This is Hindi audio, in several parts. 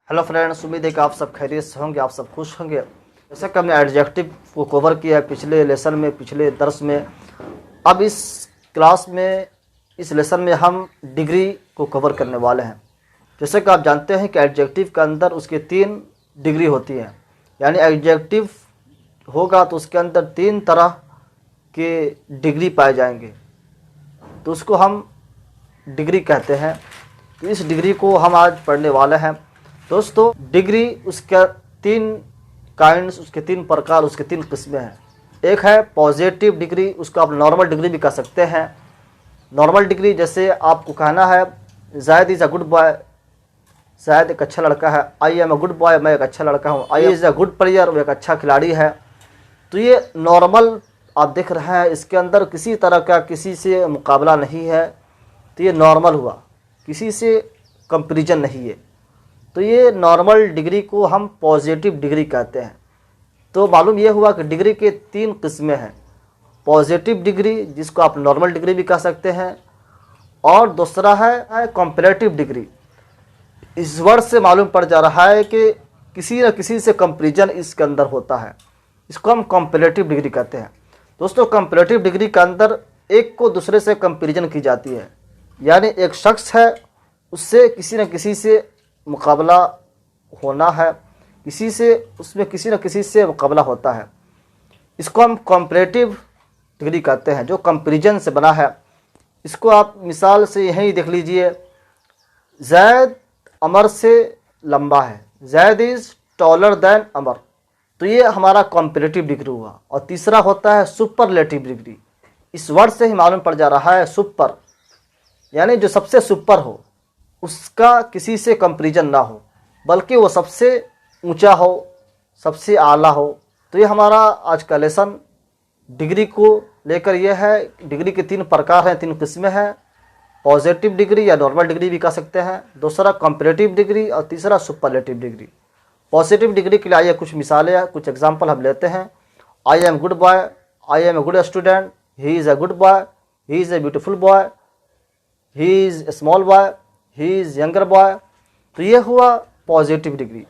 हेलो फ्रेंड्स, उम्मीद है कि आप सब खैरियत से होंगे, आप सब खुश होंगे। जैसा कि हमने एडजेक्टिव को कवर किया है पिछले लेसन में, पिछले दर्स में। अब इस क्लास में, इस लेसन में हम डिग्री को कवर करने वाले हैं। जैसे कि आप जानते हैं कि एडजेक्टिव के अंदर उसके 3 डिग्री होती हैं, यानी एडजेक्टिव होगा तो उसके अंदर 3 तरह के डिग्री पाए जाएंगे, तो उसको हम डिग्री कहते हैं। तो इस डिग्री को हम आज पढ़ने वाले हैं। दोस्तों, डिग्री उसका 3 काइंड्स, उसके 3 प्रकार, उसके 3 किस्में हैं। एक है पॉजिटिव डिग्री, उसको आप नॉर्मल डिग्री भी कह सकते हैं। नॉर्मल डिग्री जैसे आपको कहना है ज़ायद इज़ अ गुड बॉय, ज़ायद एक अच्छा लड़का है। I am a good boy, मैं एक अच्छा लड़का हूँ। I is a good player, वो एक अच्छा खिलाड़ी है। तो ये नॉर्मल आप देख रहे हैं, इसके अंदर किसी तरह का किसी से मुकाबला नहीं है, तो ये नॉर्मल हुआ, किसी से कंपैरिजन नहीं है। तो ये नॉर्मल डिग्री को हम पॉजिटिव डिग्री कहते हैं। तो मालूम ये हुआ कि डिग्री के 3 किस्में हैं। पॉजिटिव डिग्री, जिसको आप नॉर्मल डिग्री भी कह सकते हैं, और दूसरा है कंपैरेटिव डिग्री। इस वर्ड से मालूम पड़ जा रहा है कि किसी न किसी से कंपैरिजन इसके अंदर होता है, इसको हम कंपैरेटिव डिग्री कहते हैं। दोस्तों, कंपैरेटिव डिग्री के अंदर एक को दूसरे से कंपैरिजन की जाती है, यानी एक शख्स है, उससे किसी न किसी से मुकाबला होना है, किसी से उसमें किसी न किसी से मुकाबला होता है। इसको हम कंपैरेटिव डिग्री कहते हैं, जो कंपैरिजन से बना है। इसको आप मिसाल से यहीं देख लीजिए, ज़ैद अमर से लंबा है, Zaid is taller than Amar. तो ये हमारा कंपैरेटिव डिग्री हुआ। और तीसरा होता है सुपरलेटिव डिग्री। इस वर्ड से ही मालूम पड़ जा रहा है सुपर, यानी जो सबसे सुपर हो, उसका किसी से कंपैरिजन ना हो, बल्कि वो सबसे ऊंचा हो, सबसे आला हो। तो ये हमारा आज का लेसन डिग्री को लेकर ये है। डिग्री के 3 प्रकार हैं, 3 किस्में हैं। पॉजिटिव डिग्री या नॉर्मल डिग्री भी कह सकते हैं, दूसरा कंपैरेटिव डिग्री, और तीसरा सुपरलेटिव डिग्री। पॉजिटिव डिग्री के लिए आइए कुछ मिसालें, कुछ एग्जाम्पल हम लेते हैं। I am good boy, I am a good student, he is a good boy, he is a beautiful boy, he is a small boy, he is younger boy. तो ये हुआ पॉजिटिव डिग्री।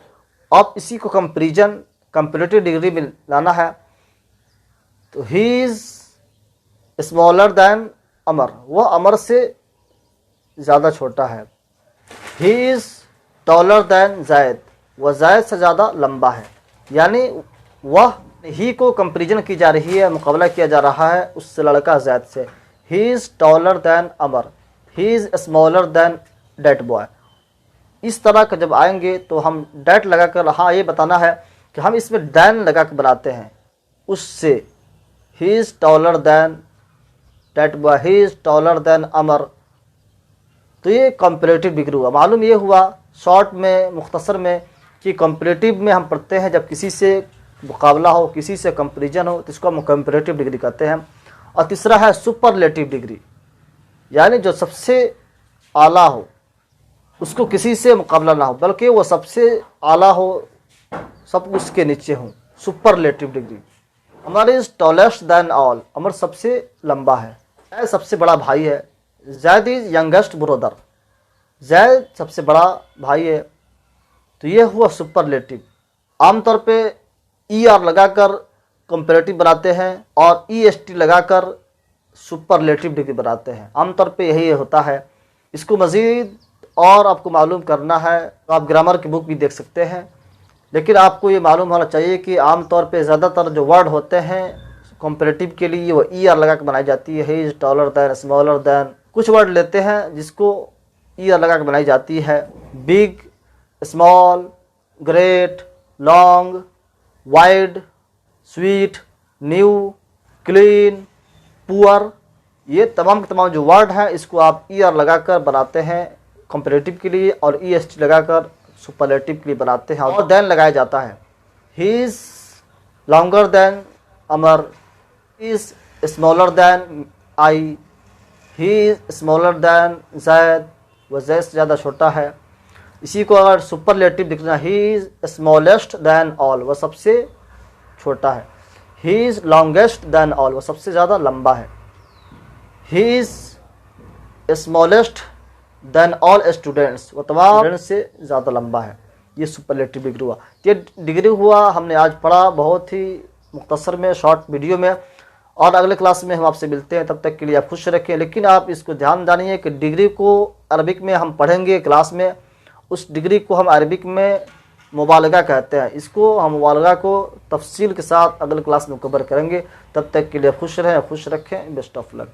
अब इसी को कंपैरिजन कंपैरेटिव डिग्री में लाना है, तो ही इज़ स्मॉलर दैन अमर, वह अमर से ज़्यादा छोटा है। ही इज़ टॉलर दैन ज़ायद, वह ज़ायद से ज़्यादा लंबा है। यानी वह ही को कंपैरिजन की जा रही है, मुकाबला किया जा रहा है उस लड़का ज़ायद से। ही is taller than Amar, he is smaller then that boy. इस तरह का जब आएंगे तो हम डैट लगाकर, हाँ ये बताना है कि हम इसमें दैन लगा कर बनाते हैं उससे। He is taller than that boy, he is taller than Amar. तो ये कंपैरेटिव डिग्री हुआ। मालूम ये हुआ शॉर्ट में, मुख्तसर में, कि कंपैरेटिव में हम पढ़ते हैं जब किसी से मुकाबला हो, किसी से कंपैरिजन हो, तो इसको हम कंपैरेटिव डिग्री कहते हैं। और तीसरा है सुपरलेटिव डिग्री, यानी जो सबसे आला हो, उसको किसी से मुकाबला ना हो, बल्कि वो सबसे आला हो, सब उसके नीचे हो। Superlative degree. Amar is tallest than all, Amar सबसे लंबा है, ज़ैद सबसे बड़ा भाई है। Zaid is youngest brother, Zaid सबसे बड़ा भाई है। तो ये हुआ सुपरलेटिव। आमतौर पे ER लगाकर कंपैरेटिव बनाते हैं और EST लगाकर सुपरलेटिव डिग्री बनाते हैं। आमतौर पे यही होता है। इसको मज़ीद और आपको मालूम करना है तो आप ग्रामर की बुक भी देख सकते हैं, लेकिन आपको ये मालूम होना चाहिए कि आमतौर पे ज़्यादातर जो वर्ड होते हैं कंपैरेटिव के लिए, वो ER लगा कर बनाई जाती है। He is taller then, smaller than. कुछ वर्ड लेते हैं जिसको ER लगा कर बनाई जाती है। Big, small, great, long, wide, sweet, new, clean, poor. ये तमाम के तमाम जो वर्ड हैं, इसको आप ER लगाकर बनाते हैं कंपैरेटिव के लिए, और EST लगाकर सुपरलेटिव के लिए बनाते हैं, और दैन लगाया जाता है। He is longer than Amar, is smaller than I, he is smaller than Zaid, वह ज़ैद से ज़्यादा छोटा है। इसी को अगर सुपरलेटिव लिखना, he is smallest than all, वह सबसे छोटा है। He is longest than all, वह सबसे ज़्यादा लंबा है। He is smallest than all students, वह तमाम स्टूडेंट्स से ज़्यादा लंबा है। ये सुपरलेटिव डिग्री हुआ। ये डिग्री हुआ हमने आज पढ़ा बहुत ही मुख्तसर में, शॉर्ट वीडियो में, और अगले क्लास में हम आपसे मिलते हैं। तब तक के लिए आप खुश रखें। लेकिन आप इसको ध्यान जानिए कि डिग्री को अरबिक में हम पढ़ेंगे क्लास में, उस डिग्री को हम अरबिक में मुबालगा कहते हैं। इसको हम मुबालगा को तफसील के साथ अगले क्लास में कवर करेंगे। तब तक के लिए खुश रहें, खुश रखें। Best of luck.